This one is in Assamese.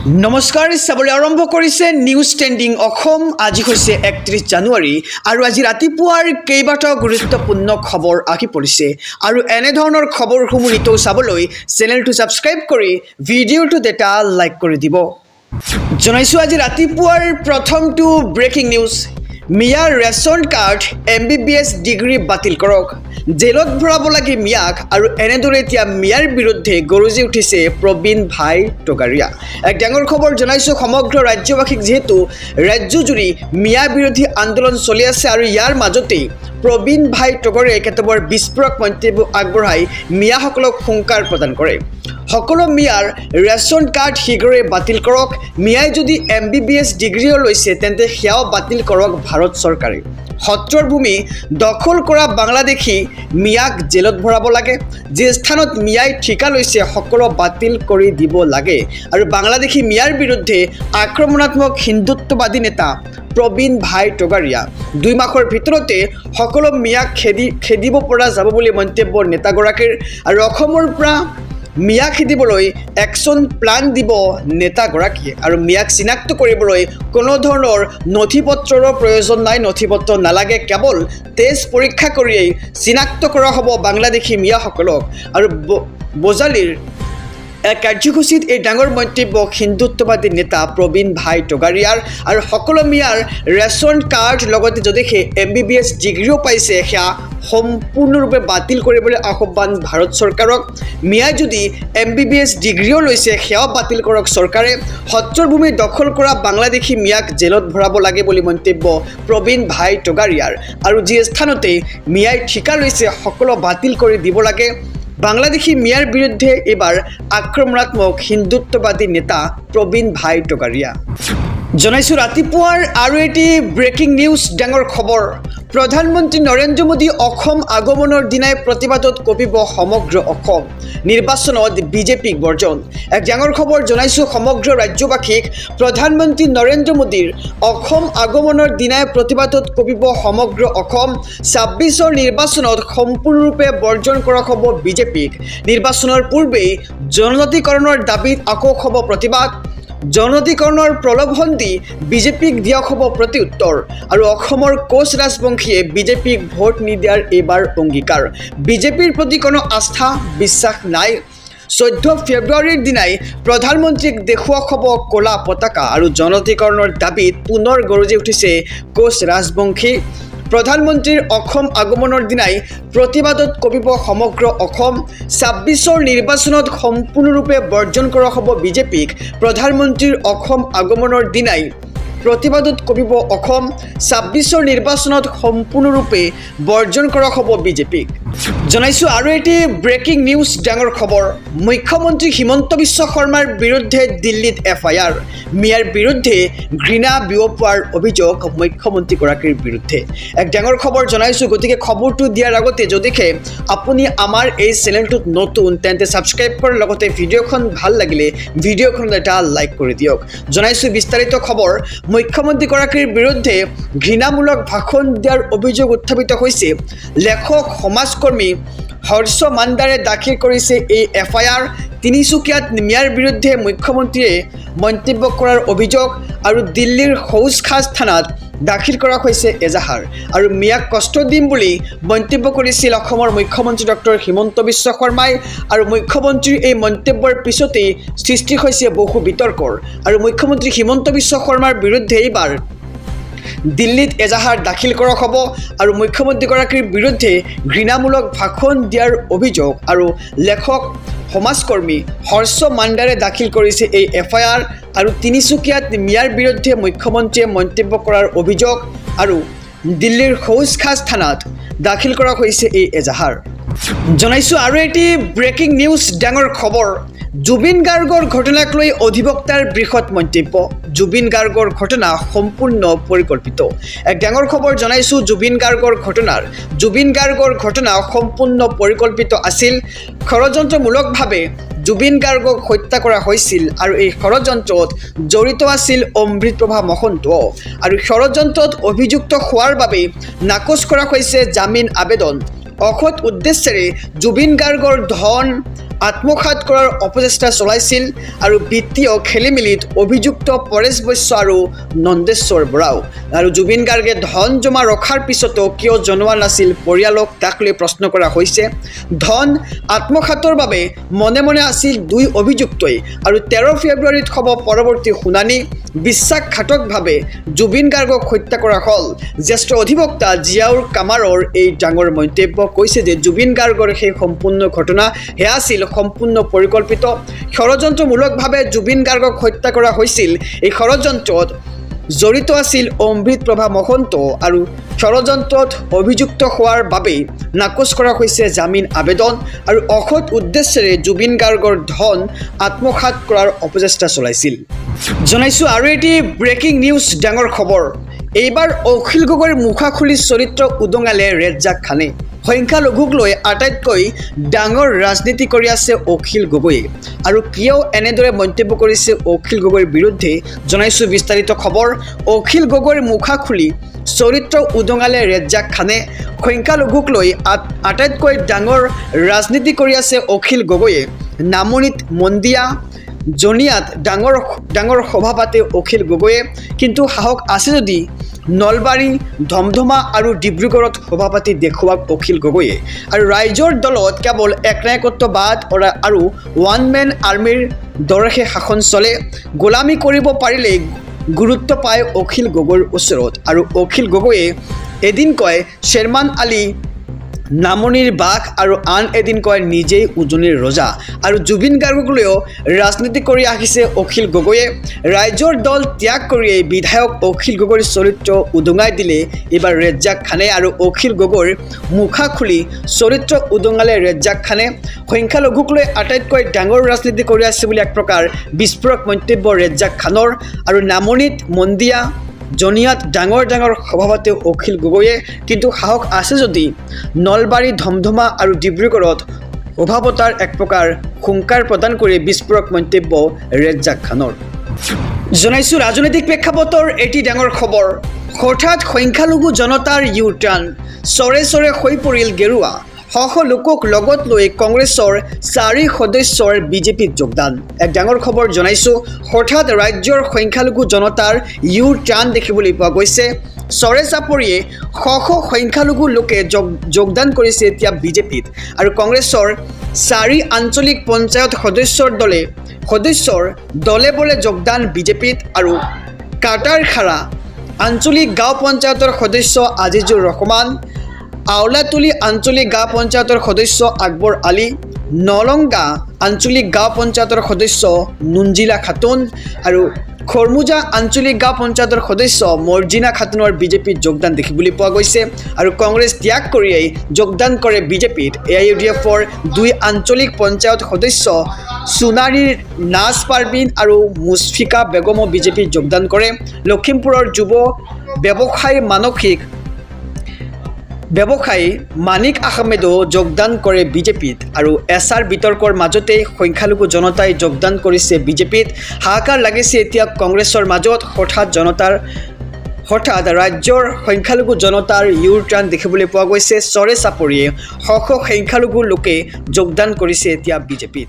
নমস্কাৰ চাবলৈ আৰম্ভ কৰিছে নিউজ ট্ৰেণ্ডিং অসম। আজি হৈছে 31 জানুৱাৰী আৰু আজি ৰাতিপুৱাৰ কেইবাটাও গুৰুত্বপূৰ্ণ খবৰ আহি পৰিছে আৰু এনে ধৰণৰ খবৰসমূহ নিতৌ চাবলৈ চেনেলটো ছাবস্ক্ৰাইব কৰি ভিডিঅ'টো এটা লাইক কৰি দিব। জনাইছোঁ আজি ৰাতিপুৱাৰ প্ৰথমটো ব্ৰেকিং নিউজ। মিয়াৰ ৰেচন কাৰ্ড MBBS ডিগ্ৰী বাতিল কৰক, জেলত ভৰাব লাগে মিয়াক। আৰু এনেদৰে এতিয়া মিয়াৰ বিৰুদ্ধে গৰজি উঠিছে প্ৰবীণ ভাই টগাৰীয়া। এক ডাঙৰ খবৰ জনাইছোঁ সমগ্ৰ ৰাজ্যবাসীক, যিহেতু ৰাজ্যজুৰি মিয়া বিৰোধী আন্দোলন চলি আছে আৰু ইয়াৰ মাজতেই প্ৰবীণ ভাই টগাৰীয়াই কেতবোৰ বিস্ফোৰক মন্তব্য আগবঢ়াই মিয়াসকলক হুংকাৰ প্ৰদান কৰে। সকলো মিয়াৰ ৰেচন কাৰ্ড শীঘ্ৰে বাতিল কৰক। মিয়াই যদি MBBS ডিগ্ৰীও লৈছে তেন্তে সেয়াও বাতিল কৰক ভাৰত চৰকাৰে। সত্ৰৰ ভূমি দখল কৰা বাংলাদেশী মিয়াক জেলত ভৰাব লাগে। যি স্থানত মিয়াই ঠিকা লৈছে সকলো বাতিল কৰি দিব লাগে। আৰু বাংলাদেশী মিয়াৰ বিৰুদ্ধে আক্ৰমণাত্মক হিন্দুত্ববাদী নেতা প্ৰবীণ ভাই টগাৰীয়া 2 মাহৰ ভিতৰতে সকলো মিয়াক খেদিব পৰা যাব বুলি মন্তব্য নেতাগৰাকীৰ। আৰু অসমৰ পৰা মিয়াক খেদিবলৈ একশ্যন প্লান দিব নেতাগৰাকীয়ে। আৰু মিয়াক চিনাক্ত কৰিবলৈ কোনো ধৰণৰ নথি পত্ৰৰ প্ৰয়োজন নাই, নথি পত্ৰ নালাগে, কেৱল তেজ পৰীক্ষা কৰিয়েই চিনাক্ত কৰা হ'ব বাংলাদেশী মিয়াসকলক। আৰু বজালীৰ এক কাৰ্যসূচীত এই ডাঙৰ মন্তব্য হিন্দুত্ববাদী নেতা প্ৰবীণ ভাই টগাৰীয়াৰ। আৰু সকলো মিয়াৰ ৰেচন কাৰ্ড লগতে যদিহে MBBS ডিগ্ৰীও পাইছে সেয়া সম্পূৰ্ণৰূপে বাতিল কৰিবলৈ আহ্বান ভাৰত চৰকাৰক। মিয়াই যদি MBBS ডিগ্ৰীও লৈছে সেয়াও বাতিল কৰক চৰকাৰে। সত্ৰৰ ভূমি দখল কৰা বাংলাদেশী মিয়াক জেলত ভৰাব লাগে বুলি মন্তব্য প্ৰবীণ ভাই টগাৰীয়াৰ। আৰু যি স্থানতে মিয়াই ঠিকা লৈছে সকলো বাতিল কৰি দিব লাগে। বাংলাদেশী মিয়াৰ বিৰুদ্ধে এইবাৰ আক্ৰমণাত্মক হিন্দুত্ববাদী নেতা প্ৰবীণ ভাই টগাৰীয়া। জনাইছোঁ ৰাতিপুৱাৰ আৰু এটি ব্ৰেকিং নিউজ ডাঙৰ খবৰ। প্ৰধানমন্ত্ৰী নৰেন্দ্ৰ মোদী অসম আগমনৰ দিনাই প্ৰতিবাদত কঁপিব সমগ্ৰ অসম, নিৰ্বাচনত বিজেপিক বৰ্জন। এক ডাঙৰ খবৰ জনাইছোঁ সমগ্ৰ ৰাজ্যবাসীক। প্ৰধানমন্ত্ৰী নৰেন্দ্ৰ মোদীৰ অসম আগমনৰ দিনাই প্ৰতিবাদত কঁপিব সমগ্ৰ অসম। 26ৰ নিৰ্বাচনত সম্পূৰ্ণৰূপে বৰ্জন কৰা হ'ব বিজেপিক। নিৰ্বাচনৰ পূৰ্বেই জনজাতিকৰণৰ দাবীত আকৌ হ'ব প্ৰতিবাদ। জনজাতিকৰণৰ প্ৰলোভন দি বিজেপিক দিয়া হ'ব প্ৰতি উত্তৰ। আৰু অসমৰ কোচ ৰাজবংশীয়ে বিজেপিক ভোট নিদিয়াৰ এইবাৰ অংগীকাৰ। বিজেপিৰ প্ৰতি কোনো আস্থা বিশ্বাস নাই। 14 ফেব্ৰুৱাৰীৰ দিনাই প্ৰধানমন্ত্ৰীক দেখুওৱা হ'ব ক'লা পতাকা। আৰু জনজাতিকৰণৰ দাবীত পুনৰ গৰজি উঠিছে কোচ ৰাজবংশী। প্ৰধানমন্ত্ৰীৰ অসম আগমনৰ দিনাই প্ৰতিবাদত কঁপিব সমগ্ৰ অসম। 26ৰ নিৰ্বাচনত সম্পূৰ্ণৰূপে বৰ্জন কৰা হ'ব বিজেপিক। প্ৰধানমন্ত্ৰীৰ অসম আগমনৰ দিনাই প্ৰতিবাদত কঁপিব অসম। 26ৰ নিৰ্বাচনত সম্পূৰ্ণৰূপে বৰ্জন কৰা হ'ব বিজেপিক। জনাইছোঁ আৰু এটি ব্ৰেকিং নিউজ ডাঙৰ খবৰ। মুখ্যমন্ত্ৰী হিমন্ত বিশ্ব শৰ্মাৰ বিৰুদ্ধে দিল্লীত FIR। মিয়াৰ বিৰুদ্ধে ঘৃণা বিয়পোৱাৰ অভিযোগ মুখ্যমন্ত্ৰীগৰাকীৰ বিৰুদ্ধে। এক ডাঙৰ খবৰ জনাইছোঁ। গতিকে খবৰটো দিয়াৰ আগতে যদিহে আপুনি আমাৰ এই চেনেলটোত নতুন তেন্তে ছাবস্ক্ৰাইব কৰাৰ লগতে ভিডিঅ'খন ভাল লাগিলে ভিডিঅ'খনত এটা লাইক কৰি দিয়ক। জনাইছোঁ বিস্তাৰিত খবৰ। মুখ্যমন্ত্ৰীগৰাকীৰ বিৰুদ্ধে ঘৃণামূলক ভাষণ দিয়াৰ অভিযোগ উত্থাপিত হৈছে। লেখক সমাজকৰ্মী হৰ্ষ মাণ্ডাৰে দাখিল কৰিছে এই FIR। তিনিচুকীয়াত মিয়াৰ বিৰুদ্ধে মুখ্যমন্ত্ৰীয়ে মন্তব্য কৰাৰ অভিযোগ। আৰু দিল্লীৰ হৌজখাজ থানাত দাখিল কৰা হৈছে এজাহাৰ। আৰু মিয়াক কষ্ট দিম বুলি মন্তব্য কৰিছিল অসমৰ মুখ্যমন্ত্ৰী ডক্টৰ হিমন্ত বিশ্ব শৰ্মাই। আৰু মুখ্যমন্ত্ৰীৰ এই মন্তব্যৰ পিছতেই সৃষ্টি হৈছে বহু বিতৰ্কৰ। আৰু মুখ্যমন্ত্ৰী হিমন্ত বিশ্ব শৰ্মাৰ বিৰুদ্ধে এইবাৰ দিল্লীত এজাহাৰ দাখিল কৰা হ'ব। আৰু মুখ্যমন্ত্ৰীগৰাকীৰ বিৰুদ্ধে ঘৃণামূলক ভাষণ দিয়াৰ অভিযোগ। আৰু লেখক সমাজকৰ্মী হৰ্ষ মাণ্ডাৰে দাখিল কৰিছে এই FIR। আৰু তিনিচুকীয়াত মিয়াৰ বিৰুদ্ধে মুখ্যমন্ত্ৰীয়ে মন্তব্য কৰাৰ অভিযোগ। আৰু দিল্লীৰ হৌজখাজ থানাত দাখিল কৰা হৈছে এই এজাহাৰ। জনাইছোঁ আৰু এটি ব্ৰেকিং নিউজ ডাঙৰ খবৰ। জুবিন গাৰ্গৰ ঘটনাক লৈ অধিবক্তাৰ বৃহৎ মন্তব্য। জুবিন গাৰ্গৰ ঘটনা সম্পূৰ্ণ পৰিকল্পিত। এক ডাঙৰ খবৰ জনাইছোঁ জুবিন গাৰ্গৰ ঘটনা সম্পূৰ্ণ পৰিকল্পিত আছিল। ষড়যন্ত্ৰমূলকভাৱে জুবিন গাৰ্গক হত্যা কৰা হৈছিল। আৰু এই ষড়যন্ত্ৰত জড়িত আছিল অমৃতপ্ৰভা মহন্ত। আৰু ষড়যন্ত্ৰত অভিযুক্ত হোৱাৰ বাবে নাকচ কৰা হৈছে জামিন আবেদন। অসৎ উদ্দেশ্যেৰে জুবিন গাৰ্গৰ ধন আত্মসাৎ কৰাৰ অপচেষ্টা চলাইছিল আৰু বিত্তীয় খেলিমেলিত অভিযুক্ত পৰেশ বৈশ্য আৰু নন্দেশ্বৰ বৰাও আৰু জুবিন গাৰ্গে ধন জমা ৰখাৰ পিছতো কিয় জনোৱা নাছিল পৰিয়ালক তাক লৈ প্ৰশ্ন কৰা হৈছে ধন আত্মসাতৰ বাবে মনে মনে আছিল দুই অভিযুক্তই আৰু 13 ফেব্ৰুৱাৰীত হ'ব পৰৱৰ্তী শুনানি বিশ্বাসঘাতকভাৱে জুবিন গাৰ্গক হত্যা কৰা হ'ল জ্যেষ্ঠ অধিবক্তা জিয়াউৰ কামাৰৰ এই ডাঙৰ মন্তব্য কৈছে যে জুবিন গাৰ্গৰ সেই সম্পূৰ্ণ ঘটনা হে আছিল সম্পূৰ্ণ পৰিকল্পিত ষড়যন্ত্ৰমূলকভাৱে জুবিন গাৰ্গক হত্যা কৰা হৈছিল এই ষড়যন্ত্ৰত জড়িত আছিল অমৃত প্ৰভা মহন্ত আৰু ষড়যন্ত্ৰত অভিযুক্ত হোৱাৰ বাবে নাকচ কৰা হৈছে জামিন আবেদন আৰু অসৎ উদ্দেশ্যেৰে জুবিন গাৰ্গৰ ধন আত্মসাৎ কৰাৰ অপচেষ্টা চলাইছিল জনাইছো আৰু এটি ব্ৰেকিং নিউজ ডাঙৰ খবৰ এইবাৰ অখিল গগৈৰ মুখা খুলি চৰিত্ৰ উদঙালে ৰেজ্জাক খানে সংখ্যালঘুক লৈ আটাইতকৈ ডাঙৰ ৰাজনীতি কৰি আছে অখিল গগৈয়ে আৰু কিয় এনেদৰে মন্তব্য কৰিছে অখিল গগৈৰ বিৰুদ্ধে জনাইছো বিস্তাৰিত খবৰ অখিল গগৈৰ মুখা খুলি চৰিত্ৰ উদঙালে ৰেজ্জাক খানে সংখ্যালঘুক লৈ আটাইতকৈ ডাঙৰ ৰাজনীতি কৰি আছে অখিল গগৈয়ে নামনিত মন্দিয়া জনিয়াত ডাঙৰ সভা পাতে অখিল গগৈয়ে কিন্তু সাহস আছে যদি নলবাৰী ধমধমা আৰু ডিব্ৰুগড়ত সভা পাতি দেখুৱাক অখিল গগৈয়ে আৰু ৰাইজৰ দলত কেৱল একনায়কত্ববাদ আৰু ওৱান মেন আৰ্মিৰ দৰেহে শাসন চলে গোলামী কৰিব পাৰিলেই গুৰুত্ব পায় অখিল গগৈৰ ওচৰত আৰু অখিল গগৈয়ে এদিন কয় শ্বেৰমান আলী নামনিৰ বাঘ আৰু আন এদিন কয় নিজেই উজনিৰ ৰজা আৰু জুবিন গাৰ্গক লৈও ৰাজনীতি কৰি আহিছে অখিল গগৈয়ে ৰাইজৰ দল ত্যাগ কৰিয়েই বিধায়ক অখিল গগৈৰ চৰিত্ৰ উদঙাই দিলে এইবাৰ ৰেজ্জাক খানে আৰু অখিল গগৈৰ মুখা খুলি চৰিত্ৰ উদঙালে ৰেজ্জাক খানে সংখ্যালঘুক লৈ আটাইতকৈ ডাঙৰ ৰাজনীতি কৰি আছে বুলি এক প্ৰকাৰ বিস্ফোৰক মন্তব্য ৰেজ্জাক খানৰ আৰু নামনিত মন্দিয়া জনিয়াত ডাঙৰ সভা পাতে অখিল গগৈয়ে কিন্তু সাহস আছে যদি নলবাৰী ধমধমা আৰু ডিব্ৰুগড়ত সভা পতাৰ এক প্ৰকাৰ হুংকাৰ প্ৰদান কৰি বিস্ফোৰক মন্তব্য ৰেজ্জাক খানৰ জনাইছো ৰাজনৈতিক প্ৰেক্ষাপটৰ এটি ডাঙৰ খবৰ হঠাৎ সংখ্যালঘু জনতাৰ ইউ টাৰ্ণ চৰে চৰে হৈ পৰিল গেৰুৱা শ লোকক লগত লৈ কংগ্ৰেছৰ 4 সদস্যৰ বিজেপিত যোগদান এক ডাঙৰ খবৰ জনাইছো হঠাৎ ৰাজ্যৰ সংখ্যালঘু জনতাৰ ইউ টাৰ্ণ দেখিবলৈ পোৱা গৈছে চৰে চাপৰিয়ে শ সংখ্যালঘু লোকে যোগদান কৰিছে এতিয়া বিজেপিত আৰু কংগ্ৰেছৰ 4 আঞ্চলিক পঞ্চায়ত সদস্যৰ দলে বলে যোগদান বিজেপিত আৰু কাটাৰখাৰা আঞ্চলিক গাঁও পঞ্চায়তৰ সদস্য আজিজুৰ ৰহমান আওলাতুলি আঞ্চলিক গাঁও পঞ্চায়তৰ সদস্য আকবৰ আলী নলংগা আঞ্চলিক গাঁও পঞ্চায়তৰ সদস্য নুনজিলা খাতুন আৰু খৰমুজা আঞ্চলিক গাঁও পঞ্চায়তৰ সদস্য মৰ্জিনা খাতুনৰ বিজেপিত যোগদান দেখিবলৈ পোৱা গৈছে আৰু কংগ্ৰেছ ত্যাগ কৰিয়েই যোগদান কৰে বিজেপিত AIUDFৰ 2 আঞ্চলিক পঞ্চায়ত সদস্য সোণাৰীৰ নাজ পাৰবিন আৰু মুছফিকা বেগমো বিজেপিত যোগদান কৰে লখিমপুৰৰ যুৱ ব্যৱসায়ী মানিক আহমেদো যোগদান কৰে বিজেপিত আৰু এছআৰ বিতৰ্কৰ মাজতেই সংখ্যালঘু জনতাই যোগদান কৰিছে বিজেপিত হাহাকাৰ লাগিছে এতিয়া কংগ্ৰেছৰ মাজত হঠাৎ ৰাজ্যৰ সংখ্যালঘু জনতাৰ ইউ টাৰ্ণ দেখিবলৈ পোৱা গৈছে চৰে চাপৰিয়ে শ সংখ্যালঘু লোকে যোগদান কৰিছে এতিয়া বিজেপিত